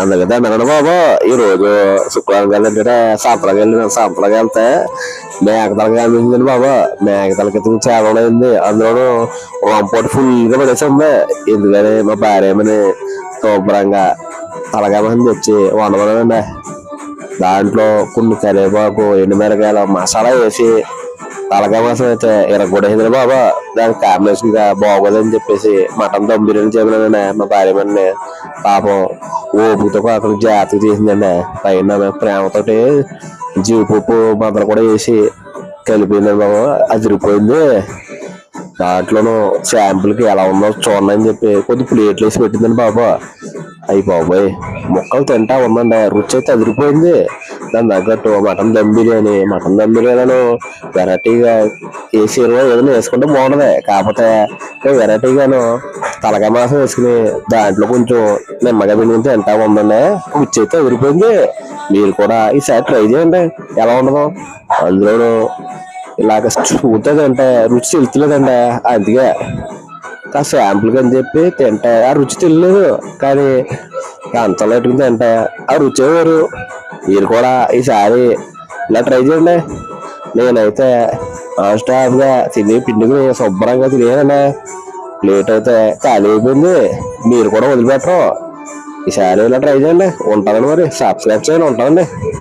అందుకదా వినండి బాబు. ఈ రోజు శుక్రవారం కదంటే సంపలకి వెళ్తే మేక తలకి అనిపించింది బాబు. మేక తలకి చాలా అయింది. అందులోనూ వంపోటి ఫుల్ గా పడేసింది. ఎందుకని మా భార్య ఏమని శుభ్రంగా తలకాయమని తెచ్చి వండమనండి. దాంట్లో కొన్ని కరివేపాకు ఎండుమిరకాయలు మసాలా వేసి తలకాయ మాసం అయితే ఇరగొడేసింది బాబా. దానికి కాంబినేషన్ గా బాగోదని చెప్పేసి మటన్ దమ్ బిర్యానీ చెప్పినానండి మా భార్య మంది. పాపం ఓపుతో కాకుండా జాగ్రత్త చేసిందండి. పైన ప్రేమతోటి జీడిపప్పు మద్దలు కూడా వేసి కలిపిందండి బాబు. అదిరిపోయింది. దాంట్లోనూ శాంపుల్కి ఎలా ఉందో చూడండి అని చెప్పి కొద్ది ప్లేట్లు వేసి పెట్టిందండి బాబా. అయ్యి బాబోయ్, ముక్కలు తింటా ఉందండి. రుచి అయితే అదిరిపోయింది. దాని తగ్గట్టు మటన్ దమ్ బిర్యానీ వెరైటీగా వేసి ఏదైనా వేసుకుంటే బాగుంటది. కాకపోతే వెరైటీగాను తలకాయ మాసం వేసుకుని దాంట్లో కొంచెం నిమ్మకాయ పిండి తింటా ఉందండి. రుచి అయితే అదిరిపోయింది. మీరు కూడా ఈసారి ట్రై చేయండి ఎలా ఉండదు. అందులోనూ ఇలాగ చూస్తుందంటే రుచి తెలుతులేదండి. అందుకే శాంపుల్ అని చెప్పి తింటే ఆ రుచి తెలియలేదు. కానీ అంతలో తింటే ఆ రుచి వేరు. మీరు కూడా ఈసారి ఇలా ట్రై చేయండి. నేనైతే స్టాఫ్ గా తిని పిండికి శుభ్రంగా తినేనండి. ప్లేట్ అయితే ఖాళీ అయిపోయింది. మీరు కూడా వదిలిపెట్టరు. ఈసారి ఇలా ట్రై చేయండి. ఉంటానండి, మరి సబ్స్క్రైబ్ చేయండి. ఉంటానండి.